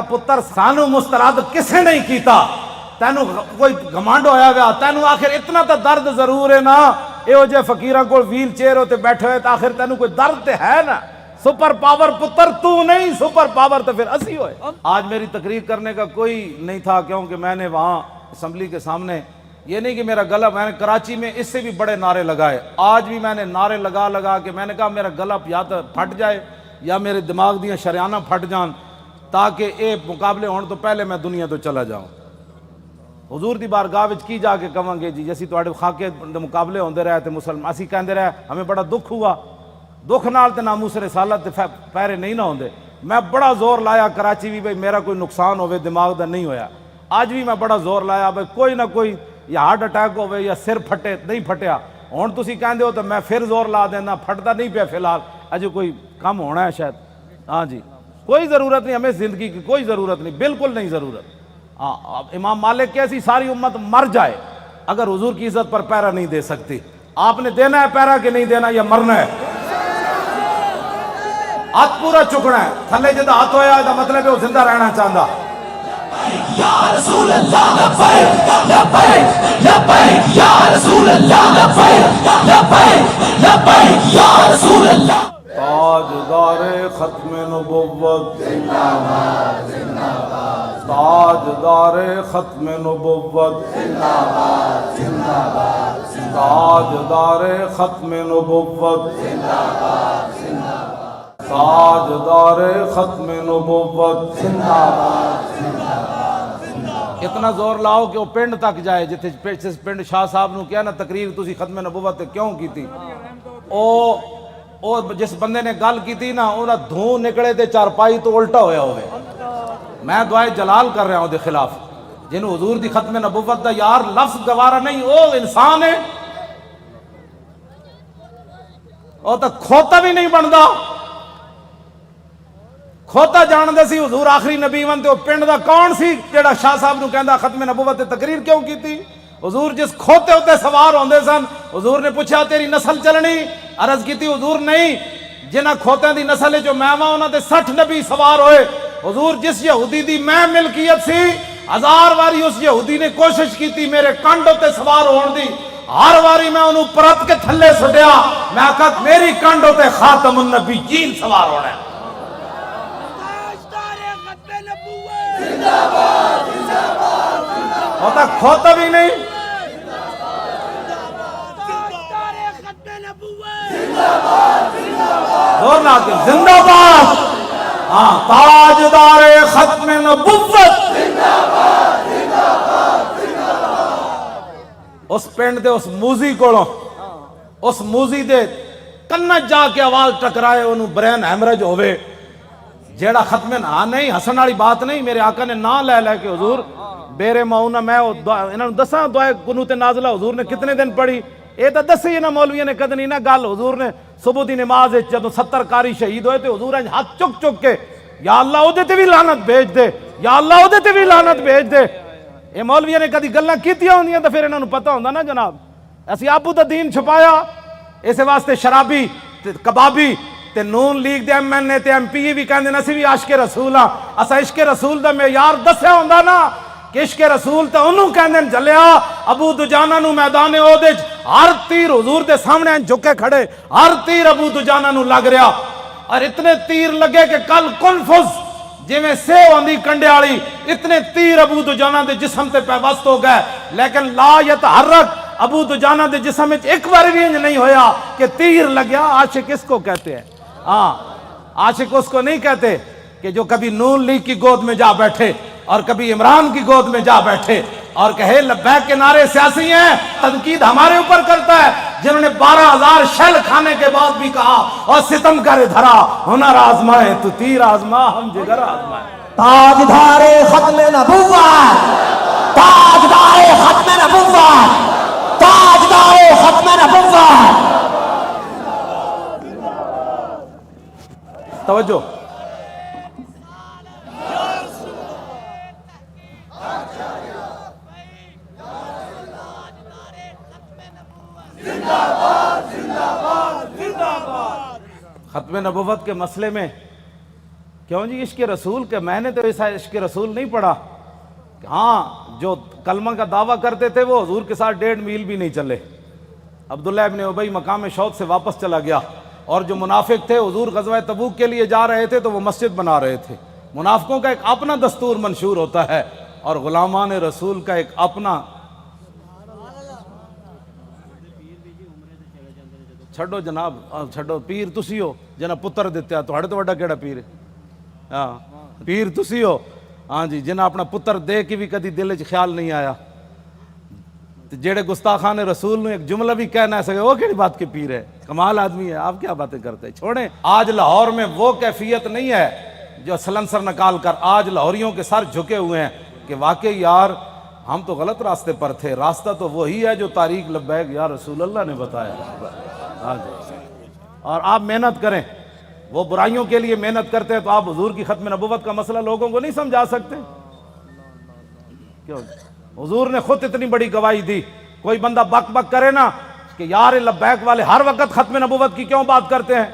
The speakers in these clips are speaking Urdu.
ਪੁੱਤਰ ਸਾਨੂੰ ਮੁਸਤਰਦ ਕਿਸੇ ਨਹੀਂ ਕੀਤਾ, ਤੈਨੂੰ ਕੋਈ ਘਮੰਡ ਹੋਇਆ ਗਿਆ, ਤੈਨੂੰ ਆਖਿਰ ਇਤਨਾ ਤਾਂ ਦਰਦ ਜ਼ਰੂਰ ਹੈ ਨਾ, ਇਹੋ ਜਿਹੇ ਫਕੀਰਾਂ ਕੋਲ ਵੀਲ ਚੇਅਰ ਉੱਤੇ ਬੈਠੇ ਹੋਏ ਤਾਂ ਆਖਿਰ ਤੈਨੂੰ ਕੋਈ ਦਰد ਤੇ ہے نا. سپر پاور پتر تو نہیں، سپر پاور تو پھر اسی ہوئے. آج میری تقریر کرنے کا کوئی نہیں تھا، کیونکہ میں نے وہاں اسمبلی کے سامنے یہ نہیں کہ میرا گلا، میں نے کراچی میں اس سے بھی بڑے نعرے لگائے، آج بھی میں نے نعرے لگا کے میں نے کہا میرا گلا یا تو پھٹ جائے یا میرے دماغ دیاں شریانہ پھٹ جان، تاکہ اے مقابلے ہونے تو پہلے میں دنیا تو چلا جاؤں. حضور دی بارگاہ وچ کی جا کے کہاں گے جی جیسی تواڈے خاکے دے مقابلے ہوندے رہے تے مسلمان اسی کہندے رہے ہمیں بڑا دکھ ہوا، دکھ نال تے ناموس رسالت تے پیرے نہیں نہ ہوندے. میں بڑا زور لایا کراچی بھی بھئی میرا کوئی نقصان ہوئے دماغ دا نہیں ہویا، آج بھی میں بڑا زور لایا بھئی کوئی نہ کوئی یا ہارٹ اٹیک ہوئے یا سر پھٹے، نہیں پھٹیا. ہن تسی کہندے ہو تو میں پھر زور لا دینا، پھٹتا نہیں پیا فی الحال، اجے کوئی کم ہونا ہے شاید. ہاں جی کوئی ضرورت نہیں، ہمیں زندگی کی کوئی ضرورت نہیں، بالکل نہیں ضرورت. ہاں امام مالک کیسی ساری امت مر جائے اگر حضور کی عزت پر پیرا نہیں دے سکتی. آپ نے دینا ہے پیرا کہ نہیں دینا یا مرنا ہے؟ ہاتھ پورا چکنا ہے، تھلے جدہ ہاتھ ہویا ہے مطلب ہے وہ زندہ رہنا چاہتا. یا رسول اللہ لبیک لبیک لبیک یا رسول اللہ لبیک لبیک لبیک یا رسول اللہ. تاجدار ختم نبوت زندہ باد زندہ باد، تاجدار ختم نبوت زندہ باد زندہ باد، تاجدار ختم نبوت زندہ باد زندہ باد، تاجدار ختم نبوت زندہ باد زندہ باد. اتنا زور لاؤ کہ وہ پنڈ تک جائے جتھے پنڈ شاہ صاحب نو کیا نا تقریر تسی ختم نبوت کیوں کی تھی. او جس بندے نے گل کی تھی نا انہاں دھوں نکلے تے چارپائی تو الٹا ہویا ہوئے. میں دعائے جلال کر رہا ہوں دے خلاف جنہوں حضور دی ختم نبوت دا یار لفظ گوارا نہیں، او انسان ہے، او تا کھوتا بھی نہیں بندا. کھوتا جان دے سی حضور آخری نبی ون تے او پنڈ دا کون سی جڑا شاہ صاحب نو کہندا ختم نبوت تے تقریر کیوں کی تھی. حضور جس کھوتے ہوتے سوار ہوندے سن، حضور نے پوچھا تیری نسل چلنی، عرض کی تھی حضور نہیں، جنہ کھوتیں دی نسل جو میں وہاں انہاں تے 60 نبی سوار ہوئے. حضور جس یہودی دی میں ملکیت سی 1000 واری اس یہودی نے کوشش کی تھی میرے کنڈ ہوتے سوار ہون دی، ہر واری میں انہوں پرت کے تھلے سٹیا، میں کہا میری کنڈ ہوتے خاتم النبیین سوار ہونا ہے. ہوتا کھوتا بھی نہیں، زور نہ آتے زندہ باد. ہاں تاجدار ختم نبوت اس پنڈ دے اس موزی کوڑوں اس موزی دے کنج جا کے آواز ٹکرائے انہوں برین ہیمرج ہوئے جیڑا ختم نہیں حسن والی بات نہیں. میرے آقا نے نہ لے کے حضور بیرے معونہ میں انہوں دساں دعائے قنوت نازلہ حضور نے کتنے دن پڑھی، اے تا دسی نا مولویہ نے کدنی نا گل. حضور نے صبح دی نماز جب 70 قاری شہید ہوئے تھے حضور نے ہاتھ چک کے یا اللہ او دے تے بھی لعنت بھیج دے، یا اللہ او دے تے بھی لعنت بھیج دے. اے مولویہ نے کدی گلاں کیتیاں ہوندیاں تو پھر انہوں نے پتہ ہوندا نا جناب اسی آپو دا دین چھپایا. اس واسطے شرابی تے کبابی تے نون لیگ دے ایم این اے تے ایم پی بھی کہندے نسی بھی عاشق رسول ہاں. اسا عشق رسول دا معیار دسیا ہوندا نا کہ عشق رسول تے انہوں کہندے جلیا ابو دجانہ نو میدان احد وچ ہر تیر حضور دے سامنے جھکے کھڑے، ہر تیر ابو دجانہ نو لگ رہا، اور اتنے تیر لگے کہ کل کنفذ جی میں سیو آندی کنڈے والی اتنے تیر ابو دجانہ دے جسم تے پیوست ہو گئے، لیکن لا یتحرک ابو دجانہ دے جسم وچ ایک بار بھی انج نہیں ہویا کہ تیر لگیا. عاشق اس کو کہتے ہیں، ہاں عاشق اس کو نہیں کہتے کہ جو کبھی نون لیگ کی گود میں جا بیٹھے اور کبھی عمران کی گود میں جا بیٹھے اور کہے لبیک کے نعرے سیاسی ہیں. تنقید ہمارے اوپر کرتا ہے جنہوں نے 12,000 شیل کھانے کے بعد بھی کہا اور ستم کرے دھرا ہنر آزمائے تو تیر آزما ہم جگر آزمائے. تاجدار ختم نبوت، تاجدار ختم نبوت، تاجدار ختم نبوت. توجہ ختم نبوت کے مسئلے میں کیوں جی عشق رسول کے میں نے تو ایسا عشق رسول نہیں پڑھا. ہاں جو کلمہ کا دعویٰ کرتے تھے وہ حضور کے ساتھ 1.5 میل بھی نہیں چلے. عبداللہ ابن ابی مقام شوق سے واپس چلا گیا. اور جو منافق تھے حضور غزوہ تبوک کے لیے جا رہے تھے تو وہ مسجد بنا رہے تھے. منافقوں کا ایک اپنا دستور منشور ہوتا ہے اور غلامان رسول کا ایک اپنا. چھڈو جناب, چھڈو. پیر تسی ہو جنا پتر دیتے تھوڑے تو وڈا کیڑا پیر ہے؟ ہاں پیر تسی ہو, ہاں جی, جنہیں اپنا پتر دے کے بھی کدی دل چ خیال نہیں آیا. جیڑے گستاخان رسول نے ایک جملہ بھی کہنا ہے وہ کیڑی بات کے پیر ہے؟ کمال آدمی ہے, آپ کیا باتیں کرتے ہیں, چھوڑیں. آج لاہور میں وہ کیفیت نہیں ہے جو سلنسر نکال کر آج لاہوریوں کے سر جھکے ہوئے ہیں کہ واقعی یار ہم تو غلط راستے پر تھے, راستہ تو وہی ہے جو طریق لبیک یا رسول اللہ نے بتایا. ہاں جی, اور آپ محنت کریں. وہ برائیوں کے لیے محنت کرتے ہیں تو آپ حضور کی ختم نبوت کا مسئلہ لوگوں کو نہیں سمجھا سکتے کیوں؟ حضور نے خود اتنی بڑی گواہی دی. کوئی بندہ بک بک کرے نا کہ یار لبیک والے ہر وقت ختم نبوت کی کیوں بات کرتے ہیں,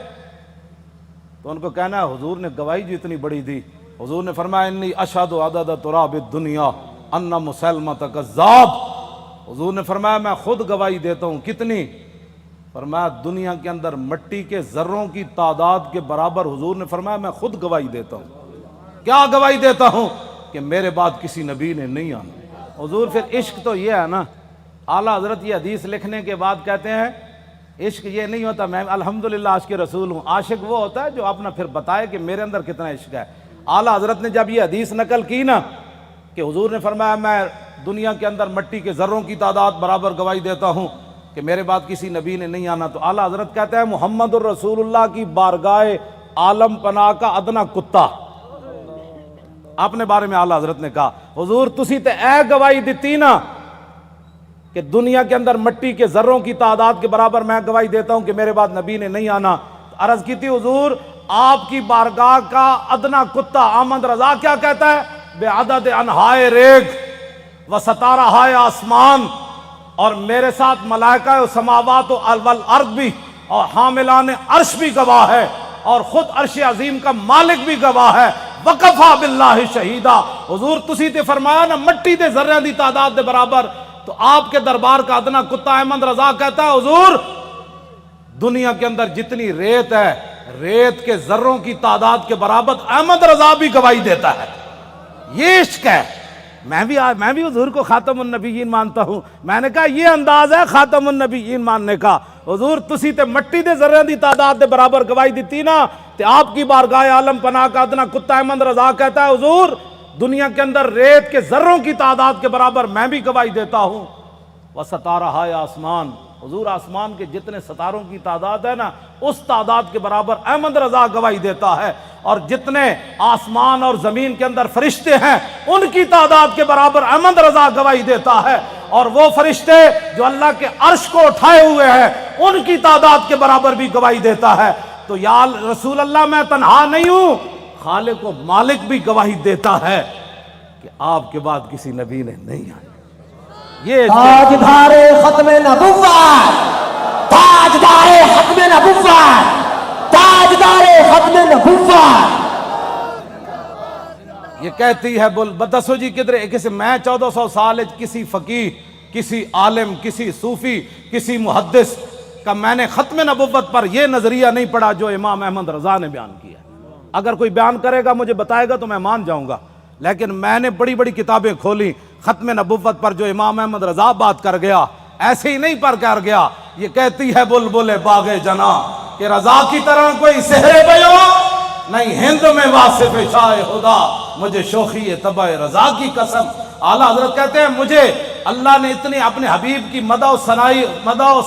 تو ان کو کہنا ہے حضور نے گواہی جو اتنی بڑی دی. حضور نے فرمایا انی اشہد عدد تراب الدنیا ان مسلمۃ کذاب. حضور نے فرمایا میں خود گواہی دیتا ہوں. کتنی؟ فرمایا دنیا کے اندر مٹی کے ذروں کی تعداد کے برابر. حضور نے فرمایا میں خود گواہی دیتا ہوں. کیا گواہی دیتا ہوں؟ کہ میرے بعد کسی نبی نے نہیں آنا. حضور پھر عشق تو یہ ہے نا, اعلیٰ حضرت یہ حدیث لکھنے کے بعد کہتے ہیں عشق یہ نہیں ہوتا میں الحمدللہ عاشق رسول ہوں. عاشق وہ ہوتا ہے جو اپنا پھر بتائے کہ میرے اندر کتنا عشق ہے. اعلیٰ حضرت نے جب یہ حدیث نقل کی نا کہ حضور نے فرمایا میں دنیا کے اندر مٹی کے ذروں کی تعداد برابر گواہی دیتا ہوں کہ میرے بعد کسی نبی نے نہیں آنا, تو اعلیٰ حضرت کہتے ہیں محمد الرسول اللہ کی بارگاہ عالم پناہ کا ادنا کتا. اپنے بارے میں اعلیٰ حضرت نے کہا حضور تسی تے اے گواہی دیتی نا کہ دنیا کے اندر مٹی کے ذروں کی تعداد کے برابر میں گواہی دیتا ہوں کہ میرے بعد نبی نے نہیں آنا. عرض کی تھی حضور آپ کی بارگاہ کا ادنا کتا احمد رضا کیا کہتا ہے؟ بے عدد انہائے ریگ و ستارہائے آسمان, اور میرے ساتھ ملائکہ و سماوات و والارض بھی اور حاملان عرش بھی گواہ ہے اور خود عرش عظیم کا مالک بھی گواہ ہے. وکفا باللہ شہیدہ. حضور تسی تے فرمایا نا مٹی دے ذرے دی تعداد دے برابر, تو آپ کے دربار کا ادنا کتا احمد رضا کہتا ہے حضور دنیا کے اندر جتنی ریت ہے ریت کے ذروں کی تعداد کے برابر احمد رضا بھی گواہی دیتا ہے. یہ عشق ہے. میں بھی حضور کو خاتم النبیین مانتا ہوں. میں نے کہا یہ انداز ہے خاتم النبیین ماننے کا. حضور تسی تے مٹی دے ذرے دی تعداد دے برابر گواہی دیتی نا, تے آپ کی بارگاہ عالم پناہ کا ادنا کتا احمد رضا کہتا ہے حضور دنیا کے اندر ریت کے ذروں کی تعداد کے برابر میں بھی گواہی دیتا ہوں. وستارہائے آسمان. حضور آسمان کے جتنے ستاروں کی تعداد ہے نا اس تعداد کے برابر احمد رضا گواہی دیتا ہے, اور جتنے آسمان اور زمین کے اندر فرشتے ہیں ان کی تعداد کے برابر احمد رضا گواہی دیتا ہے, اور وہ فرشتے جو اللہ کے عرش کو اٹھائے ہوئے ہیں ان کی تعداد کے برابر بھی گواہی دیتا ہے. تو یا رسول اللہ میں تنہا نہیں ہوں, خالق و مالک بھی گواہی دیتا ہے کہ آپ کے بعد کسی نبی نے نہیں آنا. یہ تاجدار ختم نبوت, تاجدار ختم نبوت, تاجدار ختم نبوت. یہ کہتی ہے دسو جی کدھر کسی میں 1400 سال کسی فقیہ کسی عالم کسی صوفی کسی محدث کا میں نے ختم نبوت پر یہ نظریہ نہیں پڑھا جو امام احمد رضا نے بیان کیا. اگر کوئی بیان کرے گا مجھے بتائے گا تو میں مان جاؤں گا, لیکن میں نے بڑی بڑی کتابیں کھولی ختم نبوت پر جو امام احمد رضا بات کر گیا ایسے ہی نہیں پر کر گیا. یہ کہتی ہے بلبل باغ جنا کہ رضا کی طرح کوئی سحر بیان نہیں ہند میں واصف شاہ خدا, مجھے شوخی طبع رضا کی قسم. اعلیٰ حضرت کہتے ہیں مجھے اللہ نے اتنی اپنے حبیب کی مدح و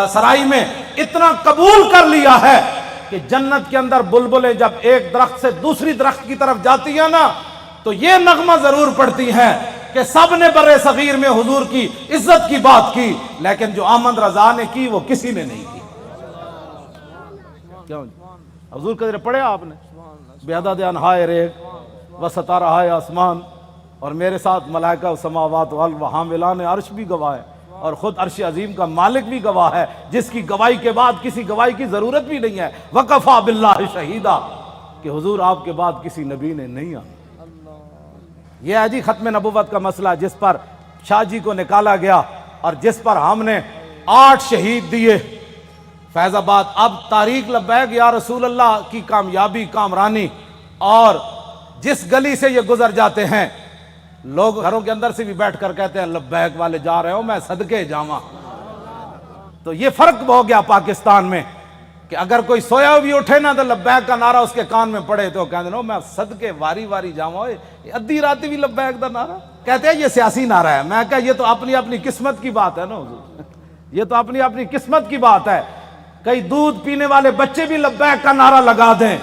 سرائی میں اتنا قبول کر لیا ہے کہ جنت کے اندر بلبلیں جب ایک درخت سے دوسری درخت کی طرف جاتی ہیں نا تو یہ نغمہ ضرور پڑتی ہیں کہ سب نے برے صغیر میں حضور کی عزت کی بات کی, لیکن جو احمد رضا نے کی وہ کسی نے نہیں کی. کیوں حضور قدر پڑھے آپ نے بے عدد انہائے ریگ و ستارہائے آسمان, اور میرے ساتھ ملائکہ و سماوات و حاملان عرش بھی گواہ ہے اور خود عرش عظیم کا مالک بھی گواہ ہے, جس کی گواہی کے بعد کسی گواہی کی ضرورت بھی نہیں ہے. وکفا باللہ شہیدہ. کہ حضور آپ کے بعد کسی نبی نے نہیں آنا۔ یہ ہے جی ختم نبوت کا مسئلہ، جس پر شاہ جی کو نکالا گیا اور جس پر ہم نے 8 شہید دیے فیض آباد۔ اب تاریخ لبیک یا رسول اللہ کی کامیابی کامرانی، اور جس گلی سے یہ گزر جاتے ہیں لوگ گھروں کے اندر سے بھی بیٹھ کر کہتے ہیں لبیک والے جا رہے ہو، میں صدقے جاواں۔ تو یہ فرق ہو گیا پاکستان میں کہ اگر کوئی سویا بھی اٹھے نا تو لبیک کا نعرہ اس کے کان میں پڑے تو کہتے ہیں میں صدقے واری واری جاواں۔ ادھی راتی بھی لبیک دا نعرہ کہتے ہیں یہ سیاسی نعرہ ہے۔ میں کہا یہ تو اپنی اپنی قسمت کی بات ہے نا حضور، یہ تو اپنی اپنی قسمت کی بات ہے۔ کئی دودھ پینے والے بچے بھی لبیک کا نعرہ لگا دیں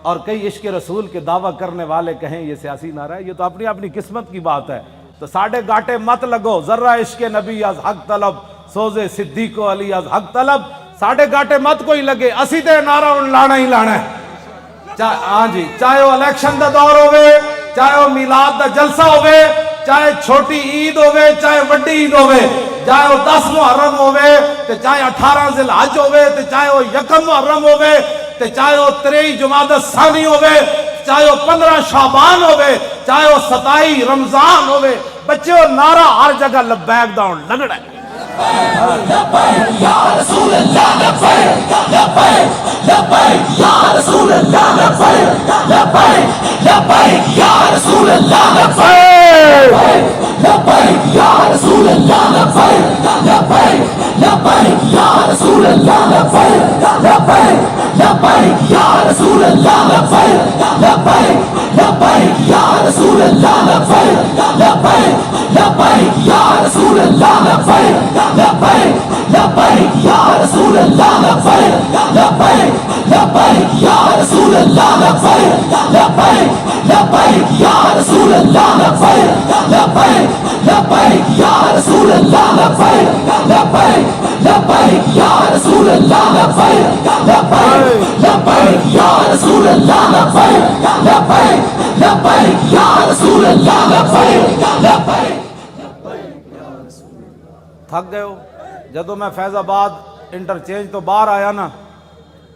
اور کئی عشق رسول کے دعویٰ کرنے والے کہیں یہ سیاسی نعرہ ہے، یہ تو اپنی اپنی قسمت کی بات ہے۔ تو ساڑھے گاٹے مت لگو، ذرہ عشق نبی از حق طلب، سوزے صدیق و علی از حق طلب۔ ساڑھے گاٹے مت کوئی لگے، اسی تے نعرہ ان لانا ہی لانا ہے۔ ہاں جی، چاہے وہ الیکشن دا دور ہوئے، چاہے وہ میلاد دا جلسہ ہوئے، چاہے چھوٹی عید ہوئے، چاہے وڈی عید ہوئے، چاہے وہ 10 محرم ہوئے، چاہے 18 ذی الحج ہوئے، چاہے وہ 1 محرم ہوئے، چاہے وہ 23 جمادی الثانی ہوئے، چاہے وہ 15 شعبان ہوئے، چاہے وہ 27 رمضان ہوئے، بچے وہ نعرہ ہر جگہ لبیک دا لگڑا ہے۔ لبیک یا رسول اللہ، لبیک لبیک لبیک یا رسول اللہ، لبیک لبیک لبیک یا رسول اللہ، لبیک لبیک یا رسول اللہ، لبیک لبیک لبیک یا رسول اللہ، لبیک لبیک لبیک یا رسول اللہ، لبیک لبیک لبیک یا رسول اللہ، لبیک لبیک لبیک یا رسول اللہ، لبیک لبیک لبیک یا رسول اللہ، لبیک لبیک لبیک یا رسول اللہ، لبیک لبیک لبیک یا رسول اللہ، لبیک لبیک لبیک یا رسول اللہ، لبیک لبیک لبیک یا رسول اللہ، لبیک لبیک لبیک یا رسول اللہ، لبیک لبیک لبیک یا رسول اللہ، لبیک لبیک۔ تھک گئے ہو؟ جدو میں فیض آباد انٹرچینج تو باہر آیا نا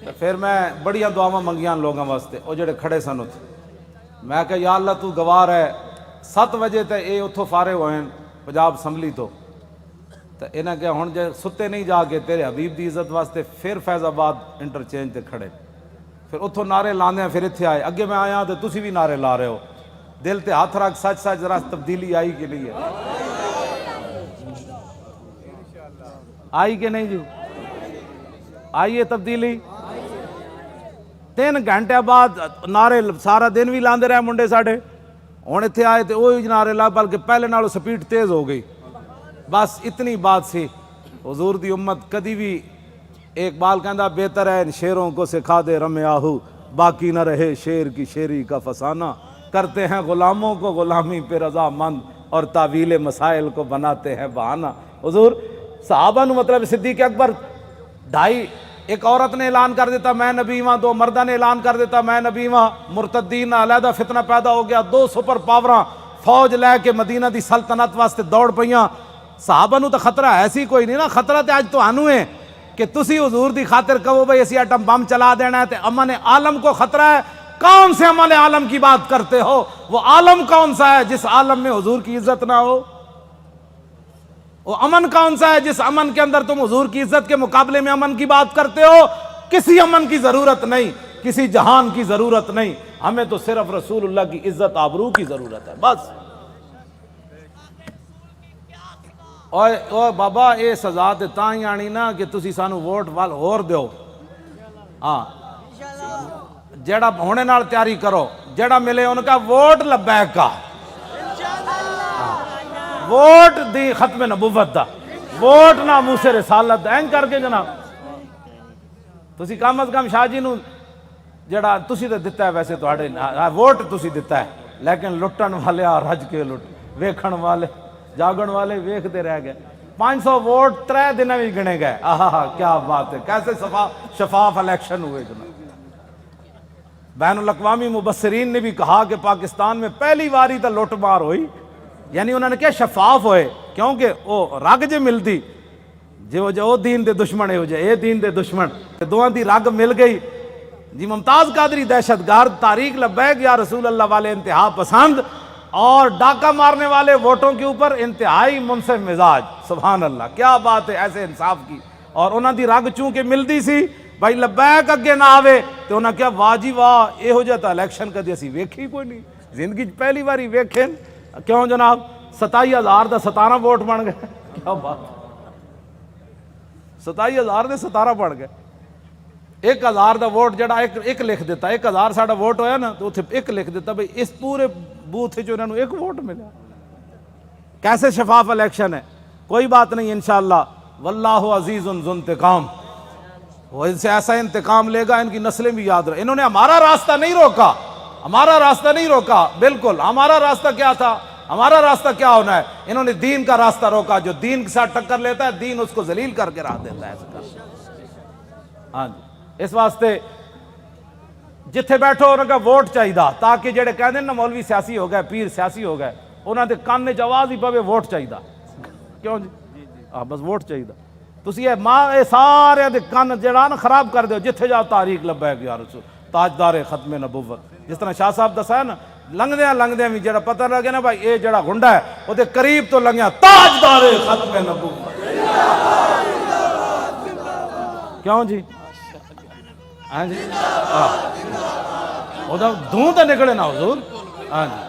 تو پھر میں بڑیاں دعاواں منگیاں لوگوں واسطے، وہ جڑے کھڑے سن اتھے۔ میں کہا یا اللہ تو گوار ہے، 7 بجے تے اے اتھوں فارغ ہوئے ہیں پنجاب اسمبلی تو انہیں کہ ہن جے ستے نہیں جا کے تیرے حبیب دی عزت واسطے پھر فیض آباد انٹرچینج تے کھڑے، پھر اتھوں نعرے لاندے ہیں، پھر اتھے آئے۔ اگے میں آیا تو تسی بھی نعرے لا رہے ہو، دل تے ہاتھ رکھ، سچ سچ ذرا تبدیلی آئی کہ نہیں ہے؟ آئی کہ نہیں جی؟ آئیے تبدیلی؟ 3 گھنٹے بعد نعرے سارا دن بھی لاندے رہے منڈے ساڑھے، ہن اتھے آئے تو وہی نعرے لا، بلکہ پہلے نالوں سپیڈ تیز ہو گئی۔ بس اتنی بات سی۔ حضور دی امت کدی بھی، ایک بال کہندا بہتر ہے ان شیروں کو سکھا دے رم آہو، باقی نہ رہے شیر کی شیری کا فسانہ، کرتے ہیں غلاموں کو غلامی پہ رضا مند اور تعویل مسائل کو بناتے ہیں بہانہ۔ حضور صحابہ نو مطلب صدیق اکبر 2.5، ایک عورت نے اعلان کر دیتا میں نبی ہاں، 2 مردہ نے اعلان کر دیتا میں نبی ہاں، مرتدین علیحدہ فتنہ پیدا ہو گیا، 2 سپر پاوراں فوج لے کے مدینہ دی سلطنت واسطے دوڑ پئیاں۔ صحابہ نو تو خطرہ ایسی کوئی نہیں نا، خطرہ تے آج تو آنو ہے کہ تسی حضور دی خاطر کہو بھئی اسی ایٹم بم چلا دینا ہے، تے امن عالم کو خطرہ ہے۔ کون سے امن عالم کی بات کرتے ہو؟ وہ عالم کون سا ہے جس عالم میں حضور کی عزت نہ ہو؟ وہ امن کون سا ہے جس امن کے اندر تم حضور کی عزت کے مقابلے میں امن کی بات کرتے ہو؟ کسی امن کی ضرورت نہیں، کسی جہان کی ضرورت نہیں، ہمیں تو صرف رسول اللہ کی عزت آبرو کی ضرورت ہے بس۔ اوہ بابا اے سزا تے تاں ہی آنی نا کہ تسی سانو ووٹ وال ہور دیو، ہاں جیڑا ہونے نال تیاری کرو، جیڑا ملے ان کا ووٹ لبیک کا، ووٹ دی ختم نبوت دا، ووٹ نہ موس رسالت دا، این کر کے جناب تسی کم از کم شاہ جی نو جڑا تسی تے دتا ہے، ویسے تواڈے ووٹ تسی دتا ہے، لیکن لٹن والے رج کے لٹ، ویکھن والے جاگن والے ویکھتے رہ گئے۔ 500 ووٹ 3 دن بھی گنے گئے۔ آہا کیا بات ہے، کیسے شفاف الیکشن ہوئے جناب۔ بین الاقوامی مبصرین نے بھی کہا کہ پاکستان میں پہلی باری تو لوٹ مار ہوئی، یعنی انہوں نے کیا شفاف ہوئے، کیونکہ وہ رگ جے ملتی جو دین دے دشمن ہے، اے دین دے دشمن دوہاں دی رگ مل گئی جی ممتاز قادری دہشت گرد، طارق لبیک یا رسول اللہ والے انتہا پسند، اور ڈاکہ مارنے والے ووٹوں کے اوپر انتہائی منصف مزاج. سبحان اللہ، کیا بات ہے ایسے انصاف کی. اور انہاں دی رگ چونکہ ملدی سی بھائی لبیک اگے نہ آوے تو انہاں کیا واہ جی واہ یہو جہا تا الیکشن کدی اسی ویکھی کوئی نہیں زندگی پہلی باری ویکھیں. کیوں جناب 27,000 دا 17 ووٹ بن گئے. کیا بات، 27,000 دے 17 بن گئے. 1,000 دا ووٹ جڑا ایک لکھ دیتا، 1,000 ساڈا ووٹ ہویا نا تو اتنے ایک لکھ دیتا بھئی اس پورے بوتھ جو انہوں نے ایک ووٹ ملا. کیسے شفاف الیکشن ہے. کوئی بات نہیں انشاءاللہ، واللہ عزیز ذو انتقام. وہ ان سے ایسا انتقام لے گا ان کی نسلیں بھی یاد رہے. انہوں نے ہمارا راستہ نہیں روکا، ہمارا راستہ نہیں روکا. بالکل ہمارا راستہ کیا تھا، ہمارا راستہ کیا ہونا ہے. انہوں نے دین کا راستہ روکا. جو دین کے ساتھ ٹکر لیتا ہے دین اس کو ذلیل کر کے راہ دیتا ہے. ہاں جی، اس واسطے جتھے بیٹھو انہوں کا ووٹ چاہیے تاکہ جڑے کہتے ہیں نا مولوی سیاسی ہو گئے، پیر سیاسی ہو گئے، انہوں نے کان نے آواز ہی پوے ووٹ چاہیے. کیوں جی؟ ہاں بس ووٹ چاہیے. تسی یہ سارے دے کان جڑا نا خراب کر دیو. جتھے جاؤ طارق لبیک یا رسول، تاجدار ختم نبوت. جس طرح شاہ صاحب دسا ہے نا، لنگدیاں بھی جڑا پتہ لگے نا بھائی یہ جڑا گنڈا ہے وہ دے قریب تو لنگیا تاجدار ختم نبوت. کیوں جی؟ ہاں جی، وہ دھوں تو نکلے نا حضور. ہاں جی،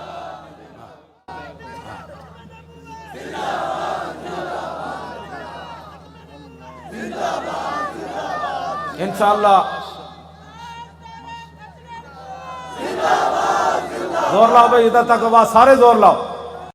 انشاءاللہ زور لاؤ بھائی، ادھر تک آواز سارے زور لاؤ.